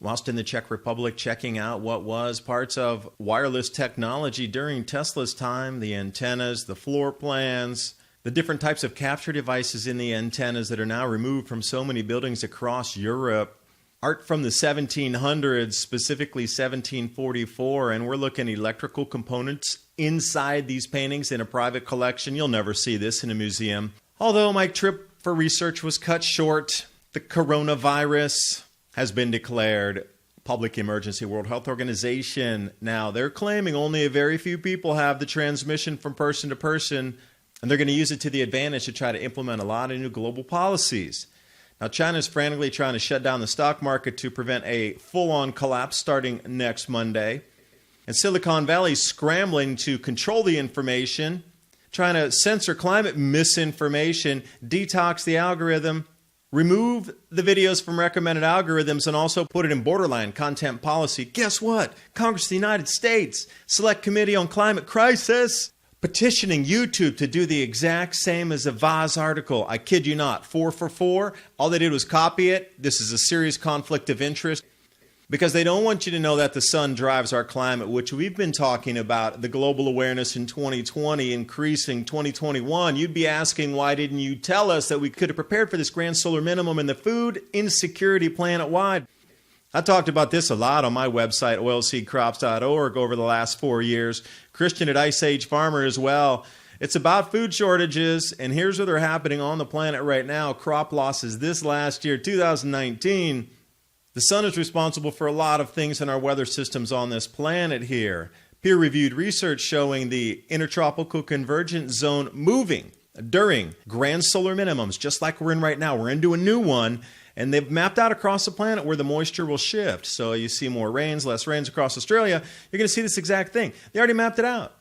whilst in the Czech Republic checking out what was parts of wireless technology during Tesla's time, the antennas, the floor plans, the different types of capture devices in the antennas that are now removed from so many buildings across Europe. Art from the 1700s, specifically 1744, and we're looking at electrical components inside these paintings in a private collection. You'll never see this in a museum. Although my trip for research was cut short, the coronavirus has been declared public emergency. World Health Organization. Now, they're claiming only a very few people have the transmission from person to person, and they're going to use it to the advantage to try to implement a lot of new global policies. Now, China's frantically trying to shut down the stock market to prevent a full-on collapse starting next Monday. And Silicon Valley's scrambling to control the information, trying to censor climate misinformation, detox the algorithm, remove the videos from recommended algorithms, and also put it in borderline content policy. Guess what? Congress of the United States, Select Committee on Climate Crisis, petitioning YouTube to do the exact same as a Vaz article. I kid you not, 4 for 4. All they did was copy it. This is a serious conflict of interest because they don't want you to know that the sun drives our climate, which we've been talking about, the global awareness in 2020 increasing 2021. You'd be asking, why didn't you tell us that we could have prepared for this grand solar minimum and the food insecurity planet-wide? I talked about this a lot on my website, oilseedcrops.org, over the last 4 years. Christian at Ice Age Farmer as well. It's about food shortages, and here's where they're happening on the planet right now. Crop losses this last year, 2019. The sun is responsible for a lot of things in our weather systems on this planet here. Peer-reviewed research showing the intertropical convergence zone moving during grand solar minimums, just like we're in right now. We're into a new one. And they've mapped out across the planet where the moisture will shift. So you see more rains, less rains across Australia. You're going to see this exact thing. They already mapped it out.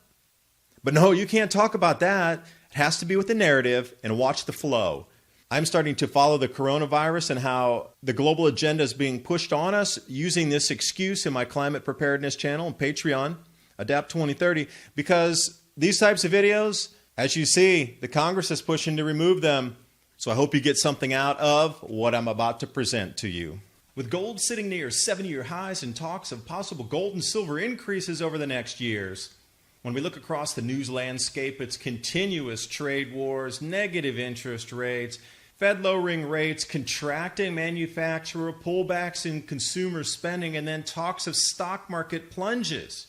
But no, you can't talk about that. It has to be with the narrative and watch the flow. I'm starting to follow the coronavirus and how the global agenda is being pushed on us using this excuse in my climate preparedness channel and Patreon, Adapt 2030, because these types of videos, as you see, the Congress is pushing to remove them. So I hope you get something out of what I'm about to present to you. With gold sitting near 7-year highs and talks of possible gold and silver increases over the next years, when we look across the news landscape, it's continuous trade wars, negative interest rates, Fed lowering rates, contracting manufacturer, pullbacks in consumer spending, and then talks of stock market plunges.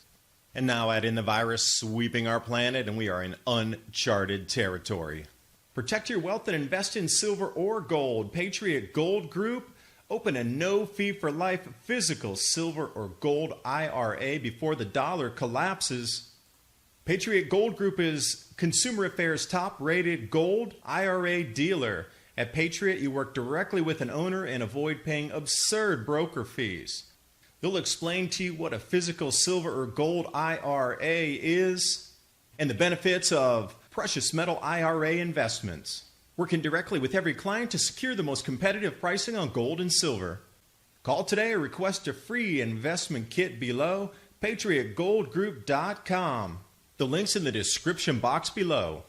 And now add in the virus sweeping our planet, and we are in uncharted territory. Protect your wealth and invest in silver or gold. Patriot Gold Group. Open a no-fee-for-life physical silver or gold IRA before the dollar collapses. Patriot Gold Group is Consumer Affairs' top-rated gold IRA dealer. At Patriot, you work directly with an owner and avoid paying absurd broker fees. They'll explain to you what a physical silver or gold IRA is and the benefits of precious metal IRA investments. Working directly with every client to secure the most competitive pricing on gold and silver. Call today or request a free investment kit below. PatriotGoldGroup.com. The link's in the description box below.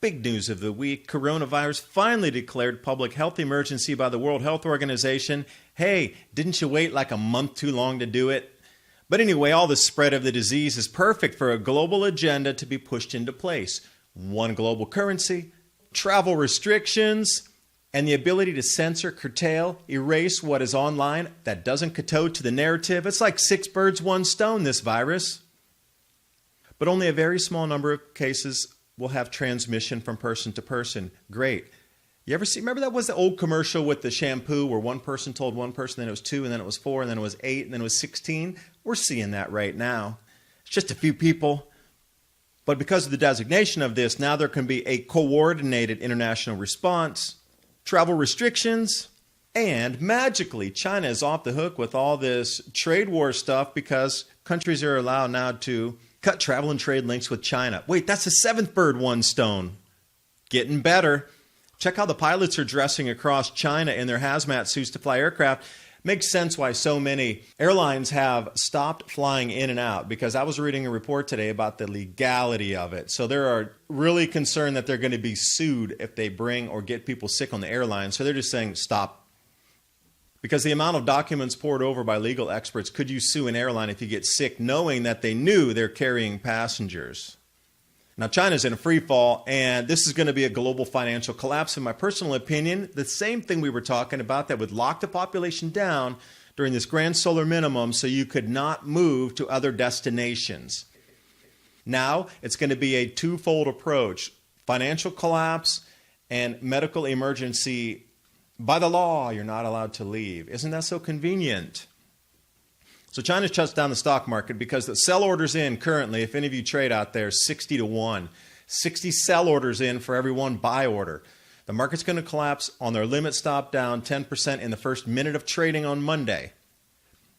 Big news of the week, coronavirus finally declared public health emergency by the World Health Organization. Hey, didn't you wait like a month too long to do it? But anyway, all the spread of the disease is perfect for a global agenda to be pushed into place. One global currency, travel restrictions, and the ability to censor, curtail, erase what is online that doesn't kowtow to the narrative. It's like 6 birds, 1 stone, this virus. But only a very small number of cases will have transmission from person to person. Great. You ever see, remember that was the old commercial with the shampoo where one person told one person, then it was 2, and then it was 4, and then it was 8, and then it was 16? We're seeing that right now. It's just a few people. But because of the designation of this, now there can be a coordinated international response, travel restrictions, and magically China is off the hook with all this trade war stuff because countries are allowed now to cut travel and trade links with China. Wait, that's the 7th bird, 1 stone. Getting better. Check how the pilots are dressing across China in their hazmat suits to fly aircraft. Makes sense why so many airlines have stopped flying in and out, because I was reading a report today about the legality of it. So they are really concerned that they're going to be sued if they bring or get people sick on the airline. So they're just saying stop. Because the amount of documents poured over by legal experts, could you sue an airline if you get sick knowing that they knew they're carrying passengers? Now, China's in a free fall, and this is going to be a global financial collapse. In my personal opinion, the same thing we were talking about that would lock the population down during this grand solar minimum so you could not move to other destinations. Now, it's going to be a twofold approach: financial collapse and medical emergency. By the law, you're not allowed to leave. Isn't that so convenient? So China shuts down the stock market because the sell orders in currently, if any of you trade out there, 60 to 1. 60 sell orders in for every one buy order. The market's going to collapse on their limit stop down 10% in the first minute of trading on Monday.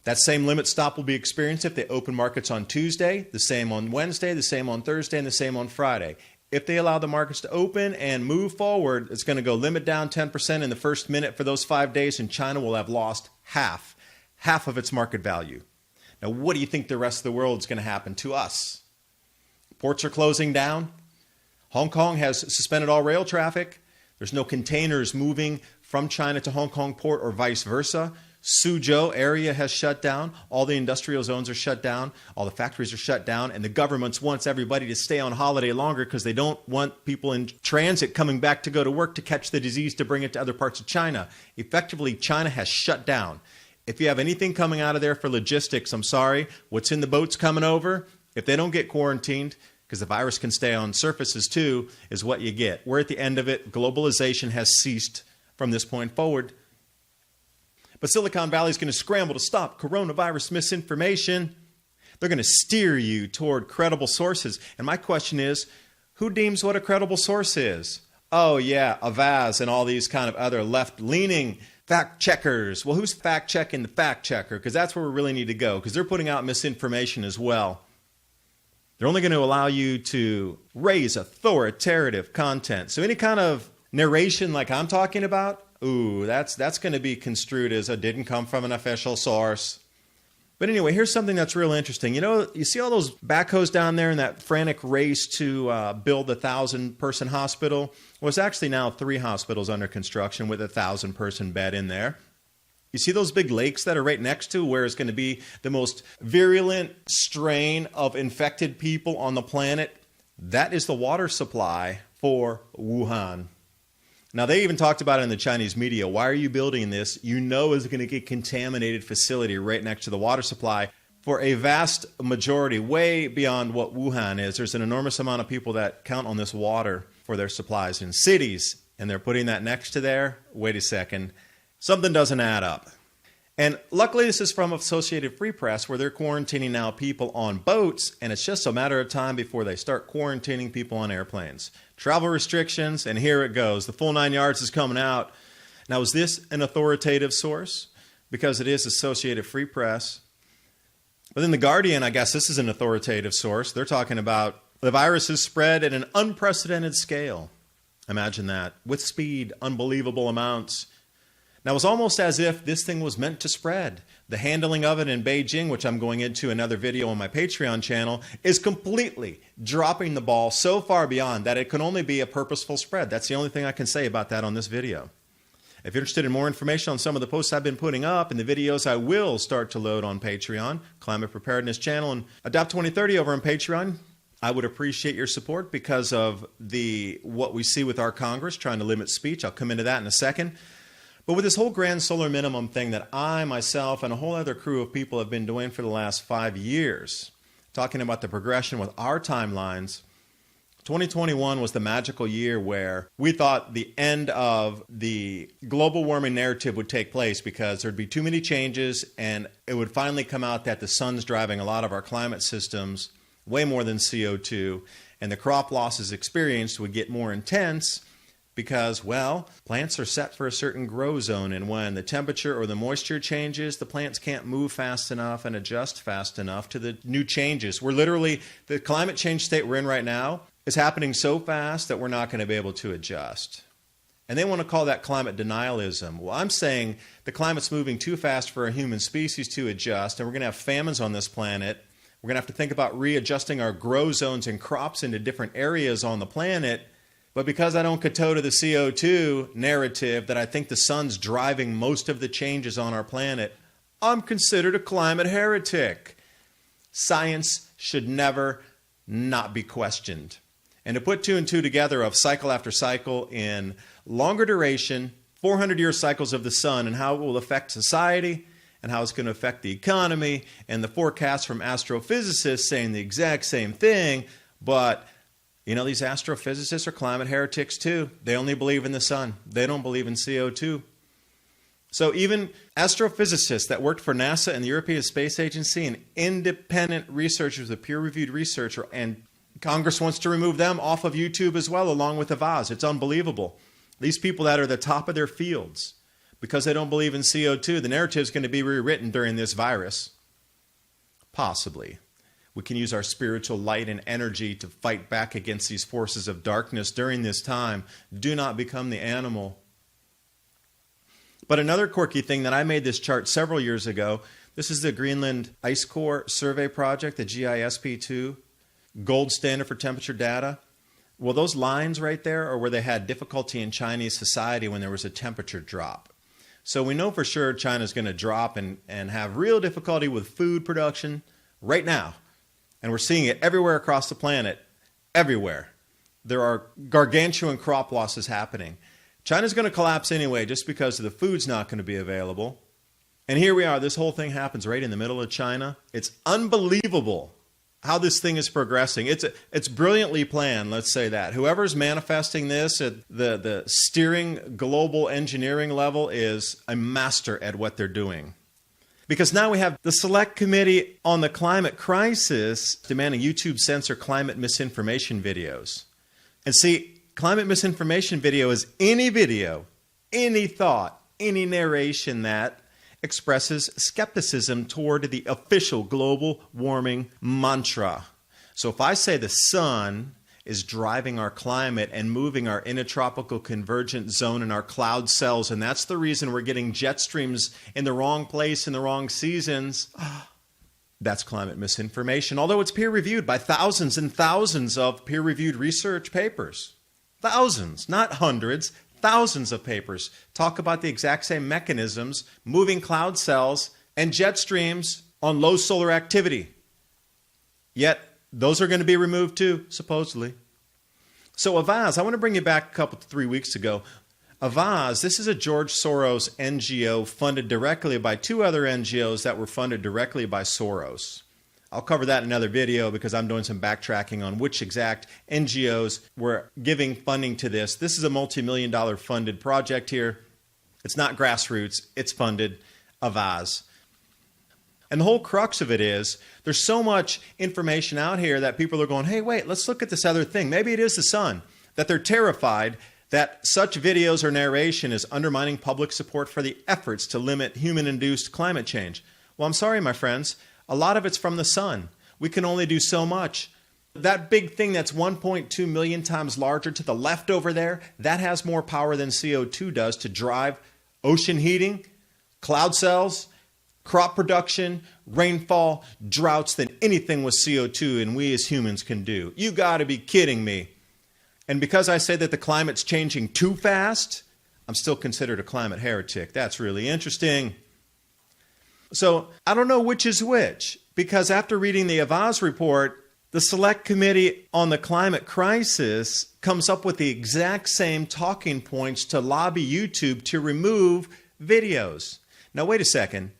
That same limit stop will be experienced if they open markets on Tuesday, the same on Wednesday, the same on Thursday, and the same on Friday. If they allow the markets to open and move forward, it's going to go limit down 10% in the first minute for those 5 days, and China will have lost half of its market value. Now, what do you think the rest of the world is going to happen to us? Ports are closing down. Hong Kong has suspended all rail traffic. There's no containers moving from China to Hong Kong port or vice versa. Suzhou area has shut down. All the industrial zones are shut down. All the factories are shut down. And the government wants everybody to stay on holiday longer because they don't want people in transit coming back to go to work to catch the disease to bring it to other parts of China. Effectively, China has shut down. If you have anything coming out of there for logistics, I'm sorry, what's in the boats coming over, if they don't get quarantined, because the virus can stay on surfaces too, is what you get. We're at the end of it. Globalization has ceased from this point forward. But Silicon Valley is going to scramble to stop coronavirus misinformation. They're going to steer you toward credible sources. And my question is, who deems what a credible source is? Oh yeah, Avaz and all these kind of other left-leaning fact checkers. Well, who's fact checking the fact checker? Because that's where we really need to go, because they're putting out misinformation as well. They're only going to allow you to raise authoritative content. So any kind of narration like I'm talking about, ooh, that's going to be construed as it didn't come from an official source. But anyway, here's something that's real interesting. You know, you see all those backhoes down there in that frantic race to build the 1,000-person hospital? Well, it's actually now 3 hospitals under construction with a 1,000-person bed in there. You see those big lakes that are right next to where it's going to be the most virulent strain of infected people on the planet? That is the water supply for Wuhan. Now, they even talked about it in the Chinese media. Why are you building this? You know it's going to get contaminated facility right next to the water supply for a vast majority, way beyond what Wuhan is. There's an enormous amount of people that count on this water for their supplies in cities, and they're putting that next to there. Wait a second. Something doesn't add up. And luckily, this is from Associated Free Press, where they're quarantining now people on boats, and it's just a matter of time before they start quarantining people on airplanes. Travel restrictions, and here it goes. The full 9 yards is coming out. Now, is this an authoritative source? Because it is Associated Free Press. But then The Guardian, I guess this is an authoritative source. They're talking about the virus is spread at an unprecedented scale. Imagine that. With speed, unbelievable amounts. Now, it's almost as if this thing was meant to spread. The handling of it in Beijing, which I'm going into another video on my Patreon channel, is completely dropping the ball so far beyond that it can only be a purposeful spread. That's the only thing I can say about that on this video. If you're interested in more information on some of the posts I've been putting up and the videos I will start to load on Patreon, Climate Preparedness Channel and Adopt 2030 over on Patreon, I would appreciate your support because of what we see with our Congress trying to limit speech. I'll come into that in a second. But with this whole grand solar minimum thing that I, myself, and a whole other crew of people have been doing for the last 5 years, talking about the progression with our timelines, 2021 was the magical year where we thought the end of the global warming narrative would take place because there'd be too many changes and it would finally come out that the sun's driving a lot of our climate systems, way more than CO2, and the crop losses experienced would get more intense because, well, plants are set for a certain grow zone, and when the temperature or the moisture changes, the plants can't move fast enough and adjust fast enough to the new changes. The climate change state we're in right now is happening so fast that we're not going to be able to adjust. And they want to call that climate denialism. Well, I'm saying the climate's moving too fast for our human species to adjust, and we're going to have famines on this planet. We're going to have to think about readjusting our grow zones and crops into different areas on the planet. But because I don't kowtow to the CO2 narrative that I think the sun's driving most of the changes on our planet, I'm considered a climate heretic. Science should never not be questioned. And to put two and two together of cycle after cycle in longer duration, 400-year cycles of the sun and how it will affect society and how it's going to affect the economy, and the forecasts from astrophysicists saying the exact same thing, but you know, these astrophysicists are climate heretics too. They only believe in the sun. They don't believe in CO2. So even astrophysicists that worked for NASA and the European Space Agency and independent researchers with peer-reviewed research, and Congress wants to remove them off of YouTube as well, along with the Vaz. It's unbelievable. These people that are the top of their fields, because they don't believe in CO2, the narrative is going to be rewritten during this virus. Possibly. We can use our spiritual light and energy to fight back against these forces of darkness during this time. Do not become the animal. But another quirky thing that I made this chart several years ago, this is the Greenland Ice Core Survey Project, the GISP2, gold standard for temperature data. Well, those lines right there are where they had difficulty in Chinese society when there was a temperature drop. So we know for sure China's going to drop and have real difficulty with food production right now. And we're seeing it everywhere across the planet, everywhere. There are gargantuan crop losses happening. China's going to collapse anyway just because the food's not going to be available. And here we are. This whole thing happens right in the middle of China. It's unbelievable how this thing is progressing. It's brilliantly planned, let's say that. Whoever's manifesting this at the steering global engineering level is a master at what they're doing. Because now we have the Select Committee on the Climate Crisis demanding YouTube censor climate misinformation videos. And see, climate misinformation video is any video, any thought, any narration that expresses skepticism toward the official global warming mantra. So if I say the sun is driving our climate and moving our intertropical convergent zone in our cloud cells, and that's the reason we're getting jet streams in the wrong place in the wrong seasons, that's climate misinformation, although it's peer-reviewed by thousands and thousands of peer-reviewed research papers. Thousands, not hundreds, thousands of papers talk about the exact same mechanisms, moving cloud cells and jet streams on low solar activity. Yet, those are going to be removed too, supposedly. So Avaz, I want to bring you back 3 weeks ago. Avaz, this is a George Soros NGO funded directly by two other NGOs that were funded directly by Soros. I'll cover that in another video because I'm doing some backtracking on which exact NGOs were giving funding to this. This is a multi-million-dollar funded project here. It's not grassroots, it's funded. Avaz. And the whole crux of it is there's so much information out here that people are going, hey, wait, let's look at this other thing. Maybe it is the sun. That they're terrified that such videos or narration is undermining public support for the efforts to limit human-induced climate change. Well, I'm sorry, my friends. A lot of it's from the sun. We can only do so much. That big thing that's 1.2 million times larger to the left over there, that has more power than CO2 does to drive ocean heating, cloud cells, crop production, rainfall, droughts than anything with CO2 and we as humans can do. You got to be kidding me. And because I say that the climate's changing too fast, I'm still considered a climate heretic. That's really interesting. So I don't know which is which, because after reading the Avaz report, the Select Committee on the Climate Crisis comes up with the exact same talking points to lobby YouTube to remove videos. Now wait a second.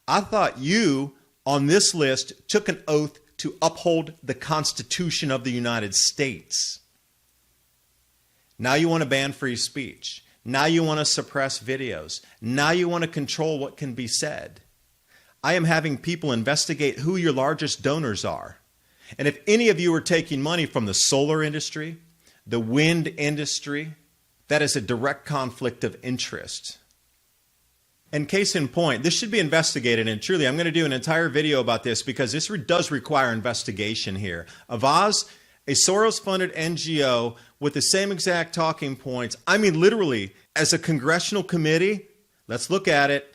I thought you, on this list, took an oath to uphold the Constitution of the United States. Now you want to ban free speech. Now you want to suppress videos. Now you want to control what can be said. I am having people investigate who your largest donors are. And if any of you are taking money from the solar industry, the wind industry, that is a direct conflict of interest. And case in point, this should be investigated, and truly I'm going to do an entire video about this because this does require investigation here. Avaz, a Soros-funded NGO with the same exact talking points. I mean, literally, as a congressional committee, let's look at it.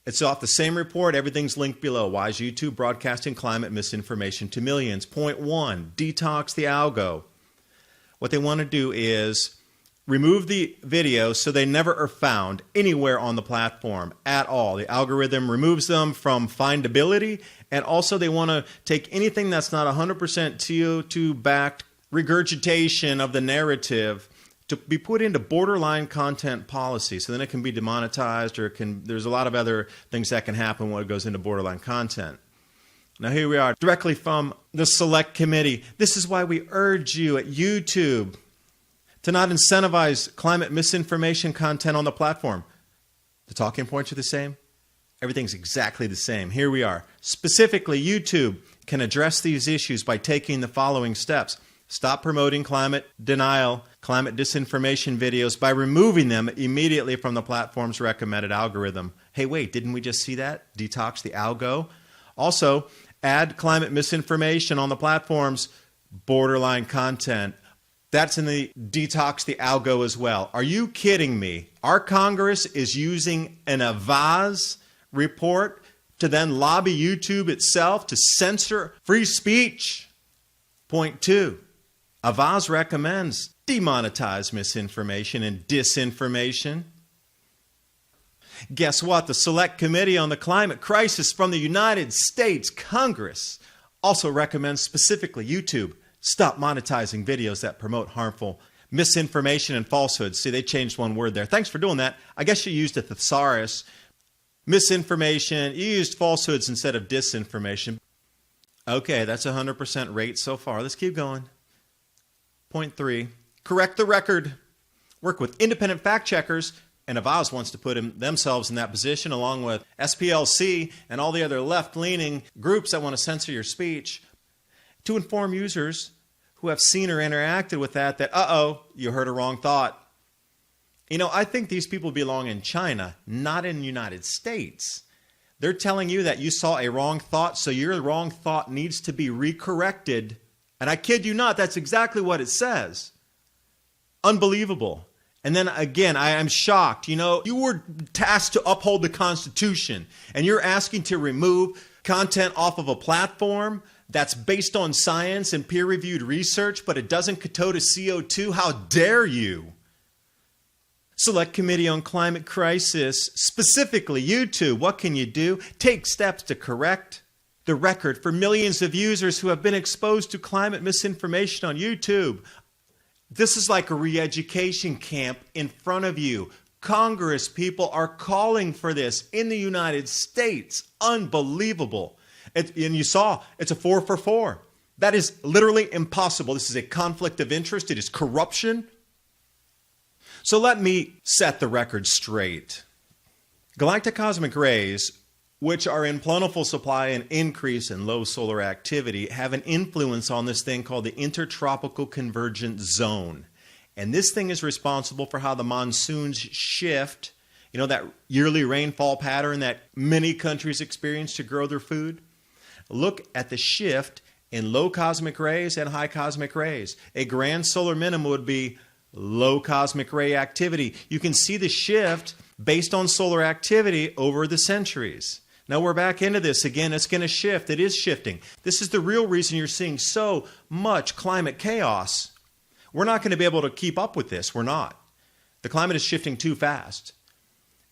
It's off the same report. Everything's linked below. Why is YouTube broadcasting climate misinformation to millions? Point 1, detox the algo. What they want to do is remove the videos so they never are found anywhere on the platform at all. The algorithm removes them from findability, and also they want to take anything that's not 100% CO2-backed regurgitation of the narrative to be put into borderline content policy. So then it can be demonetized, or there's a lot of other things that can happen when it goes into borderline content. Now here we are, directly from the Select Committee. This is why we urge you at YouTube to not incentivize climate misinformation content on the platform. The talking points are the same. Everything's exactly the same. Here we are. Specifically, YouTube can address these issues by taking the following steps. Stop promoting climate denial, climate disinformation videos by removing them immediately from the platform's recommended algorithm. Hey, wait, didn't we just see that? Detox the algo. Also, add climate misinformation on the platform's borderline content. That's in the detox the algo as well. Are you kidding me? Our Congress is using an Avaz report to then lobby YouTube itself to censor free speech. Point 2. Avaz recommends demonetize misinformation and disinformation. Guess what? The Select Committee on the Climate Crisis from the United States Congress also recommends specifically YouTube stop monetizing videos that promote harmful misinformation and falsehoods. See, they changed one word there. Thanks for doing that. I guess you used a thesaurus. Misinformation, you used falsehoods instead of disinformation. Okay, that's 100% rate so far. Let's keep going. Point 3, correct the record. Work with independent fact checkers, and Avaz wants to put themselves in that position along with SPLC and all the other left-leaning groups that want to censor your speech to inform users who have seen or interacted with that uh-oh, you heard a wrong thought. You know, I think these people belong in China, not in the United States. They're telling you that you saw a wrong thought, so your wrong thought needs to be recorrected. And I kid you not, that's exactly what it says. Unbelievable. And then again, I am shocked. You know, you were tasked to uphold the Constitution, and you're asking to remove content off of a platform that's based on science and peer-reviewed research, but it doesn't kowtow to CO2? How dare you? Select Committee on Climate Crisis, specifically YouTube, what can you do? Take steps to correct the record for millions of users who have been exposed to climate misinformation on YouTube. This is like a re-education camp in front of you. Congress people are calling for this in the United States. Unbelievable. And you saw, it's a 4 for 4. That is literally impossible. This is a conflict of interest. It is corruption. So let me set the record straight. Galactic cosmic rays, which are in plentiful supply and increase in low solar activity, have an influence on this thing called the Intertropical Convergence Zone. And this thing is responsible for how the monsoons shift, you know, that yearly rainfall pattern that many countries experience to grow their food. Look at the shift in low cosmic rays and high cosmic rays. A grand solar minimum would be low cosmic ray activity. You can see the shift based on solar activity over the centuries. Now we're back into this again. It's going to shift. It is shifting. This is the real reason you're seeing so much climate chaos. We're not going to be able to keep up with this. We're not. The climate is shifting too fast.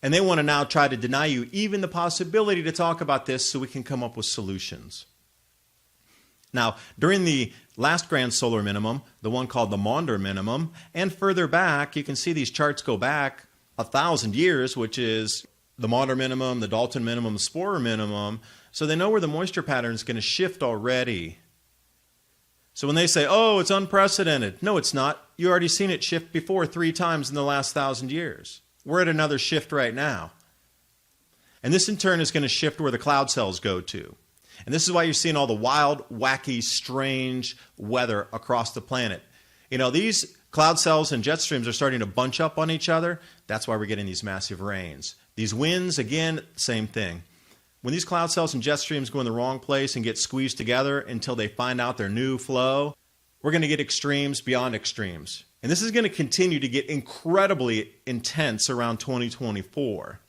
And they want to now try to deny you even the possibility to talk about this so we can come up with solutions. Now, during the last grand solar minimum, the one called the Maunder minimum, and further back, you can see these charts go back 1,000 years, which is the Maunder minimum, the Dalton minimum, the Sporer minimum. So they know where the moisture pattern is going to shift already. So when they say, oh, it's unprecedented, no, it's not. You already seen it shift before 3 times in the last 1,000 years. We're at another shift right now. And this in turn is going to shift where the cloud cells go to. And this is why you're seeing all the wild, wacky, strange weather across the planet. You know, these cloud cells and jet streams are starting to bunch up on each other. That's why we're getting these massive rains. These winds, again, same thing. When these cloud cells and jet streams go in the wrong place and get squeezed together until they find out their new flow, we're going to get extremes beyond extremes. And this is going to continue to get incredibly intense around 2024.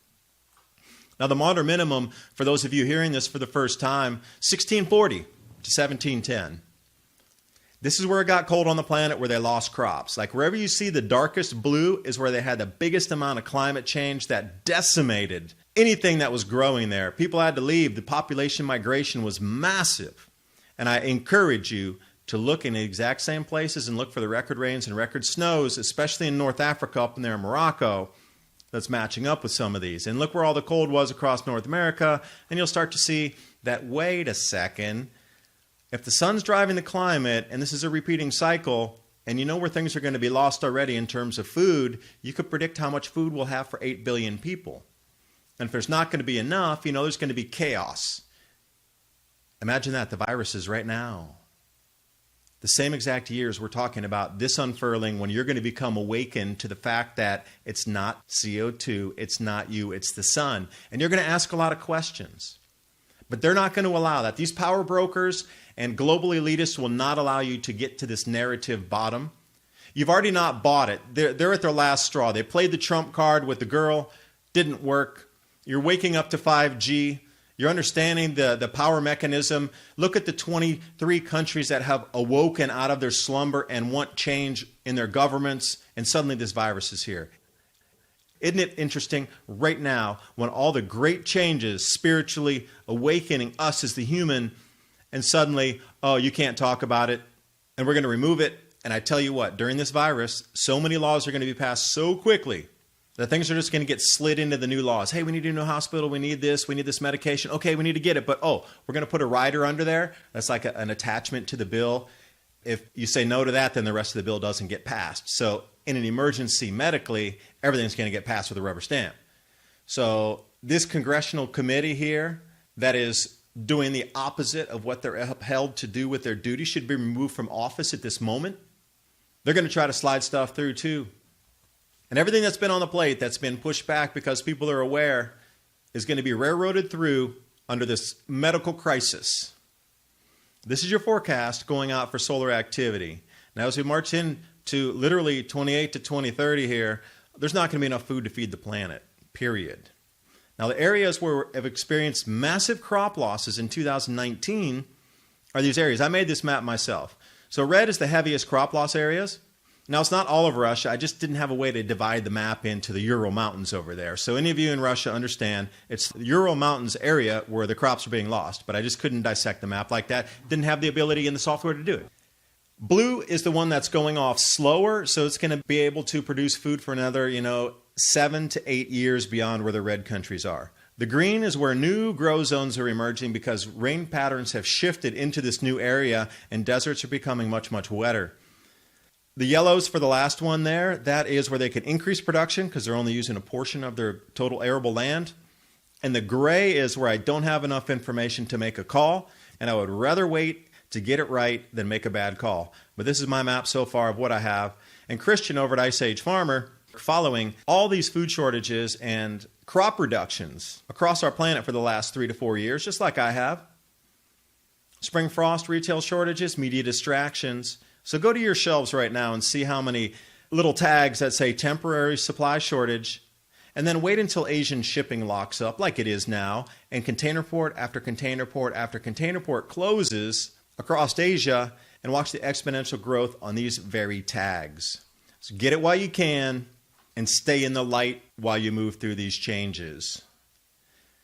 Now, the modern minimum, for those of you hearing this for the first time, 1640 to 1710. This is where it got cold on the planet, where they lost crops. Like wherever you see the darkest blue is where they had the biggest amount of climate change that decimated anything that was growing there. People had to leave. The population migration was massive. And I encourage you to look in the exact same places and look for the record rains and record snows, especially in North Africa up in there in Morocco, that's matching up with some of these. And look where all the cold was across North America, and you'll start to see that, wait a second, if the sun's driving the climate, and this is a repeating cycle, and you know where things are going to be lost already in terms of food, you could predict how much food we'll have for 8 billion people. And if there's not going to be enough, you know there's going to be chaos. Imagine that, the viruses right now. The same exact years we're talking about this unfurling, when you're going to become awakened to the fact that it's not CO2, it's not you, it's the sun. And you're going to ask a lot of questions. But they're not going to allow that. These power brokers and global elitists will not allow you to get to this narrative bottom. You've already not bought it. They're at their last straw. They played the trump card with the girl, didn't work. You're waking up to 5G. You're understanding the power mechanism. Look at the 23 countries that have awoken out of their slumber and want change in their governments, and suddenly this virus is here. Isn't it interesting right now when all the great changes spiritually awakening us as the human, and suddenly, oh, you can't talk about it, and we're going to remove it. And I tell you what, during this virus, so many laws are going to be passed so quickly that things are just going to get slid into the new laws. Hey, we need a new hospital. We need this medication. Okay, we need to get it. But, oh, we're going to put a rider under there. That's like an attachment to the bill. If you say no to that, then the rest of the bill doesn't get passed. So in an emergency medically, everything's going to get passed with a rubber stamp. So this congressional committee here that is doing the opposite of what they're upheld to do with their duty should be removed from office at this moment. They're going to try to slide stuff through too. And everything that's been on the plate that's been pushed back because people are aware is going to be railroaded through under this medical crisis. This is your forecast going out for solar activity. Now, as we march into literally 28 to 2030 here, there's not going to be enough food to feed the planet, period. Now, the areas where have experienced massive crop losses in 2019 are these areas. I made this map myself. So red is the heaviest crop loss areas. Now, it's not all of Russia. I just didn't have a way to divide the map into the Ural Mountains over there. So any of you in Russia understand it's the Ural Mountains area where the crops are being lost. But I just couldn't dissect the map like that. Didn't have the ability in the software to do it. Blue is the one that's going off slower. So it's going to be able to produce food for another, 7 to 8 years beyond where the red countries are. The green is where new grow zones are emerging because rain patterns have shifted into this new area and deserts are becoming much, much wetter. The yellows for the last one there, that is where they can increase production because they're only using a portion of their total arable land. And the gray is where I don't have enough information to make a call, and I would rather wait to get it right than make a bad call. But this is my map so far of what I have. And Christian over at Ice Age Farmer, following all these food shortages and crop reductions across our planet for the last 3 to 4 years, just like I have. Spring frost, retail shortages, media distractions. So go to your shelves right now and see how many little tags that say temporary supply shortage, and then wait until Asian shipping locks up like it is now, and container port after container port after container port closes across Asia, and watch the exponential growth on these very tags. So get it while you can and stay in the light while you move through these changes.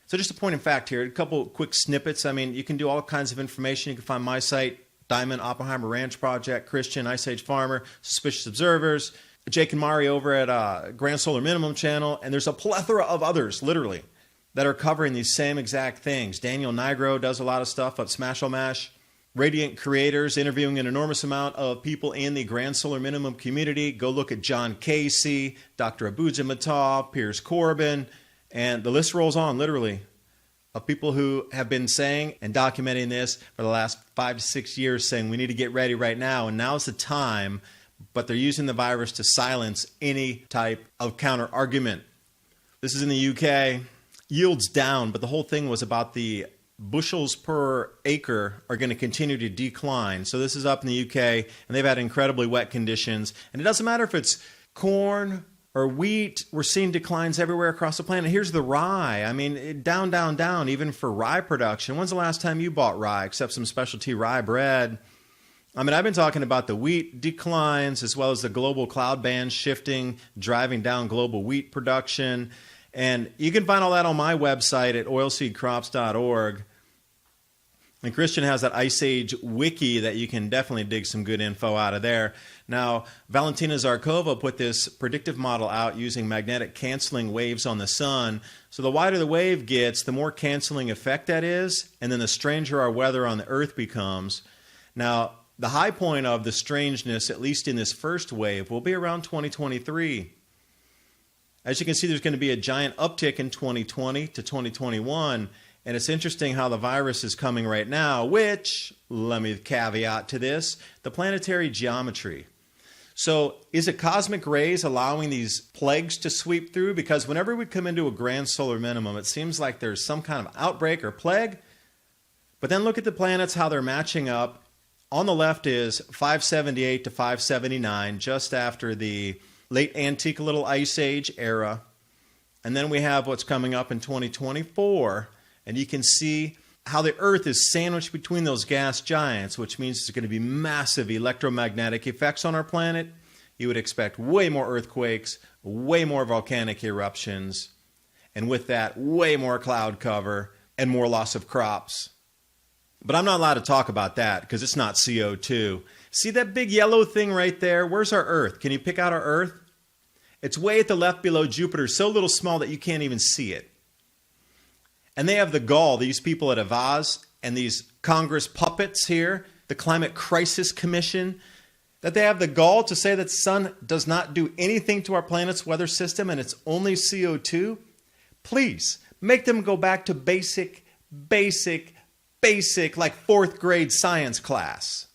So just a point in fact here, a couple quick snippets. I mean, you can do all kinds of information. You can find my site, Diamond Oppenheimer Ranch Project, Christian, Ice Age Farmer, Suspicious Observers, Jake and Mari over at Grand Solar Minimum Channel, and there's a plethora of others, literally, that are covering these same exact things. Daniel Nigro does a lot of stuff at Smash-O-Mash. Radiant Creators, interviewing an enormous amount of people in the Grand Solar Minimum community. Go look at John Casey, Dr. Abuja Matah, Piers Corbin, and the list rolls on, literally, of people who have been saying and documenting this for the last 5 to 6 years, saying we need to get ready right now, and now's the time, but they're using the virus to silence any type of counter-argument. This is in the UK. Yields down, but the whole thing was about the bushels per acre are going to continue to decline. So this is up in the UK, and they've had incredibly wet conditions. And it doesn't matter if it's corn or wheat, we're seeing declines everywhere across the planet. Here's the rye. I mean, down, down, down, even for rye production. When's the last time you bought rye, except some specialty rye bread? I mean, I've been talking about the wheat declines as well as the global cloud bands shifting, driving down global wheat production. And you can find all that on my website at oilseedcrops.org. And Christian has that Ice Age wiki that you can definitely dig some good info out of there. Now, Valentina Zarkova put this predictive model out using magnetic canceling waves on the sun. So the wider the wave gets, the more canceling effect that is, and then the stranger our weather on the Earth becomes. Now, the high point of the strangeness, at least in this first wave, will be around 2023. As you can see, there's going to be a giant uptick in 2020 to 2021. And it's interesting how the virus is coming right now, which, let me caveat to this, the planetary geometry. So is it cosmic rays allowing these plagues to sweep through? Because whenever we come into a grand solar minimum, it seems like there's some kind of outbreak or plague. But then look at the planets, how they're matching up. On the left is 578 to 579, just after the late antique little ice age era. And then we have what's coming up in 2024. And you can see how the Earth is sandwiched between those gas giants, which means there's going to be massive electromagnetic effects on our planet. You would expect way more earthquakes, way more volcanic eruptions, and with that, way more cloud cover and more loss of crops. But I'm not allowed to talk about that because it's not CO2. See that big yellow thing right there? Where's our Earth? Can you pick out our Earth? It's way at the left below Jupiter, so little small that you can't even see it. And they have the gall, these people at Avaz and these Congress puppets here, the Climate Crisis Commission, that they have the gall to say that the sun does not do anything to our planet's weather system and it's only CO2. Please, make them go back to basic, like fourth grade science class.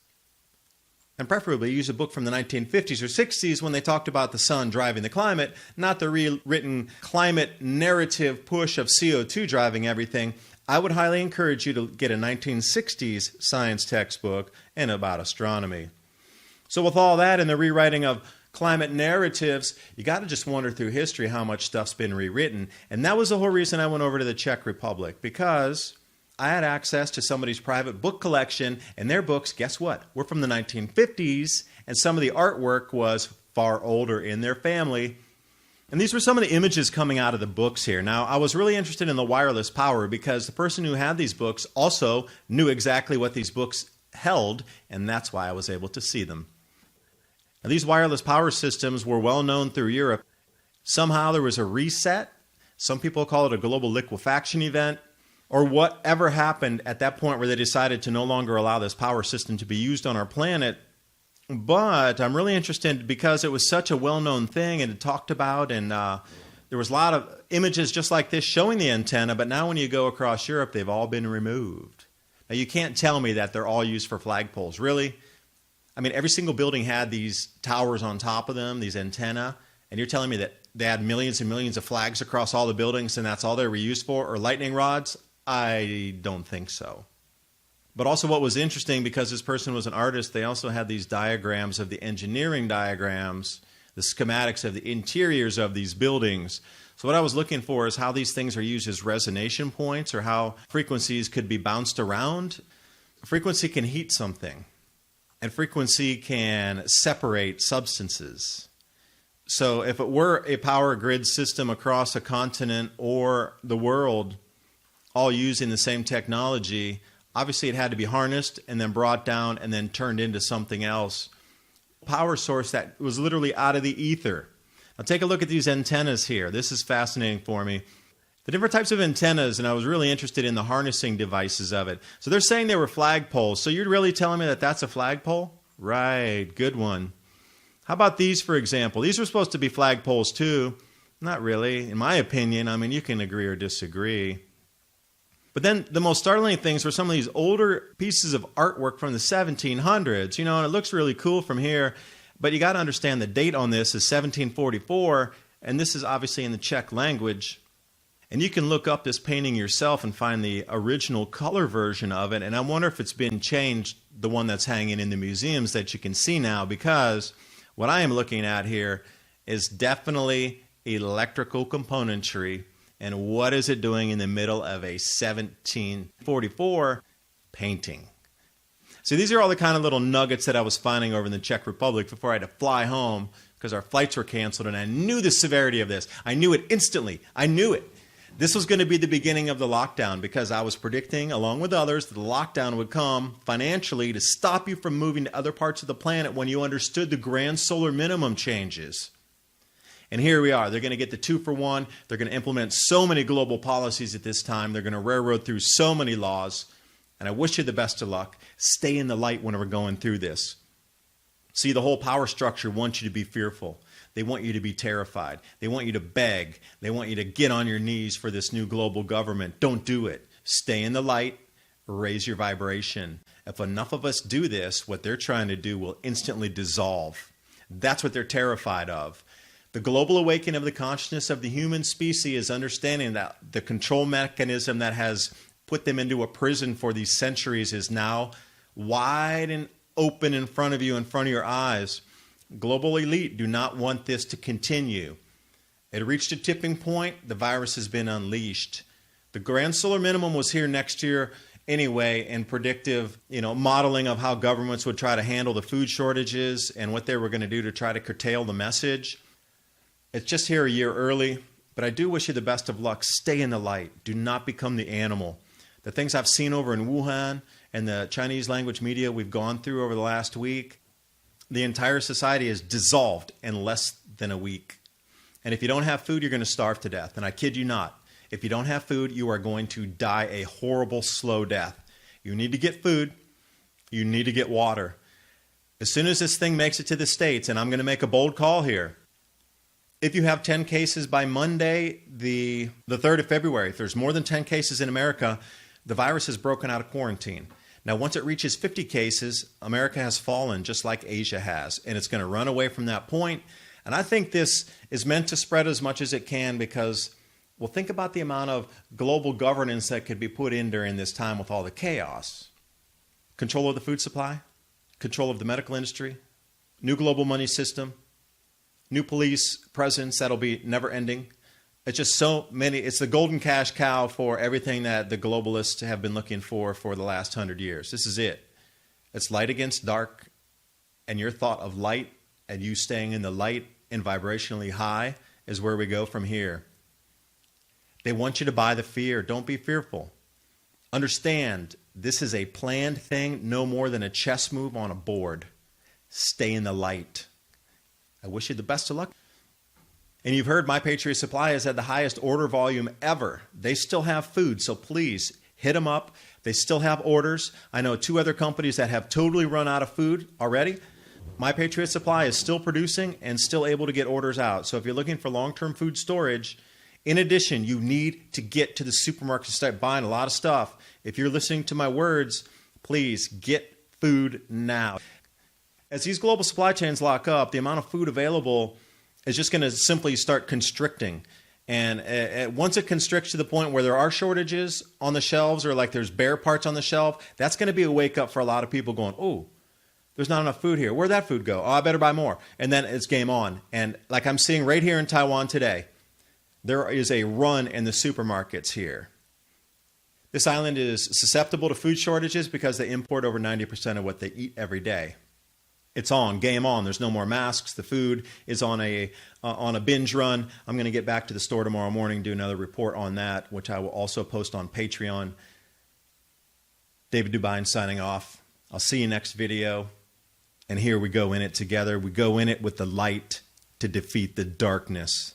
And preferably use a book from the 1950s or 60s when they talked about the sun driving the climate, not the rewritten climate narrative push of CO2 driving everything. I would highly encourage you to get a 1960s science textbook and about astronomy. So with all that and the rewriting of climate narratives, you got to just wander through history how much stuff's been rewritten. And that was the whole reason I went over to the Czech Republic, because I had access to somebody's private book collection, and their books, guess what, were from the 1950s, and some of the artwork was far older in their family. And these were some of the images coming out of the books here. Now, I was really interested in the wireless power because the person who had these books also knew exactly what these books held, and that's why I was able to see them. Now, these wireless power systems were well known through Europe. Somehow there was a reset. Some people call it a global liquefaction event, or whatever happened at that point where they decided to no longer allow this power system to be used on our planet. But I'm really interested because it was such a well-known thing and it talked about, and there was a lot of images just like this showing the antenna, but now when you go across Europe, they've all been removed. Now, you can't tell me that they're all used for flagpoles. Really? I mean, every single building had these towers on top of them, these antenna, and you're telling me that they had millions and millions of flags across all the buildings and that's all they were used for, or lightning rods? I don't think so. But also what was interesting, because this person was an artist, they also had these diagrams of the engineering diagrams, the schematics of the interiors of these buildings. So what I was looking for is how these things are used as resonation points, or how frequencies could be bounced around. Frequency can heat something, and frequency can separate substances. So if it were a power grid system across a continent or the world, all using the same technology, obviously it had to be harnessed and then brought down and then turned into something else. Power source that was literally out of the ether. Now take a look at these antennas here. This is fascinating for me. The different types of antennas, and I was really interested in the harnessing devices of it. So they're saying they were flagpoles. So you're really telling me that that's a flagpole? Right, good one. How about these, for example? These were supposed to be flagpoles too. Not really, in my opinion. I mean, you can agree or disagree. But then the most startling things were some of these older pieces of artwork from the 1700s, and it looks really cool from here, but you got to understand the date on this is 1744, and this is obviously in the Czech language. And you can look up this painting yourself and find the original color version of it. And I wonder if it's been changed, the one that's hanging in the museums that you can see now, because what I am looking at here is definitely electrical componentry. And what is it doing in the middle of a 1744 painting? So these are all the kind of little nuggets that I was finding over in the Czech Republic before I had to fly home because our flights were canceled, and I knew the severity of this. I knew it instantly. I knew it. This was going to be the beginning of the lockdown because I was predicting, along with others, that the lockdown would come financially to stop you from moving to other parts of the planet when you understood the grand solar minimum changes. And here we are. They're going to get the 2-for-1. They're going to implement so many global policies at this time. They're going to railroad through so many laws. And I wish you the best of luck. Stay in the light when we're going through this. See, the whole power structure wants you to be fearful. They want you to be terrified. They want you to beg. They want you to get on your knees for this new global government. Don't do it. Stay in the light. Raise your vibration. If enough of us do this, what they're trying to do will instantly dissolve. That's what they're terrified of. The global awakening of the consciousness of the human species is understanding that the control mechanism that has put them into a prison for these centuries is now wide and open in front of you, in front of your eyes. Global elite do not want this to continue. It reached a tipping point. The virus has been unleashed. The grand solar minimum was here next year anyway, in predictive, modeling of how governments would try to handle the food shortages and what they were going to do to try to curtail the message. It's just here a year early, but I do wish you the best of luck. Stay in the light. Do not become the animal. The things I've seen over in Wuhan and the Chinese language media we've gone through over the last week, the entire society is dissolved in less than a week. And if you don't have food, you're going to starve to death. And I kid you not. If you don't have food, you are going to die a horrible, slow death. You need to get food. You need to get water. As soon as this thing makes it to the States, and I'm going to make a bold call here, if you have 10 cases by Monday, the 3rd of February, if there's more than 10 cases in America, the virus has broken out of quarantine. Now, once it reaches 50 cases, America has fallen just like Asia has, and it's going to run away from that point. And I think this is meant to spread as much as it can because, well, think about the amount of global governance that could be put in during this time with all the chaos. Control of the food supply, control of the medical industry, new global money system, new police presence that'll be never ending. It's just so many. It's the golden cash cow for everything that the globalists have been looking for the last 100 years. This is it. It's light against dark, and your thought of light and you staying in the light and vibrationally high is where we go from here. They want you to buy the fear. Don't be fearful. Understand, this is a planned thing, no more than a chess move on a board. Stay in the light. I wish you the best of luck. And you've heard My Patriot Supply has had the highest order volume ever. They still have food, so please hit them up. They still have orders. I know 2 other companies that have totally run out of food already. My Patriot Supply is still producing and still able to get orders out. So if you're looking for long-term food storage, in addition, you need to get to the supermarket and start buying a lot of stuff. If you're listening to my words, please get food now. As these global supply chains lock up, the amount of food available is just going to simply start constricting. And once it constricts to the point where there are shortages on the shelves or like there's bare parts on the shelf, that's going to be a wake up for a lot of people going, oh, there's not enough food here. Where'd that food go? Oh, I better buy more. And then it's game on. And like I'm seeing right here in Taiwan today, there is a run in the supermarkets here. This island is susceptible to food shortages because they import over 90% of what they eat every day. It's on, game on. There's no more masks. The food is on a binge run. I'm going to get back to the store tomorrow morning, do another report on that, which I will also post on Patreon. David Dubine signing off. I'll see you next video. And here we go in it together. We go in it with the light to defeat the darkness.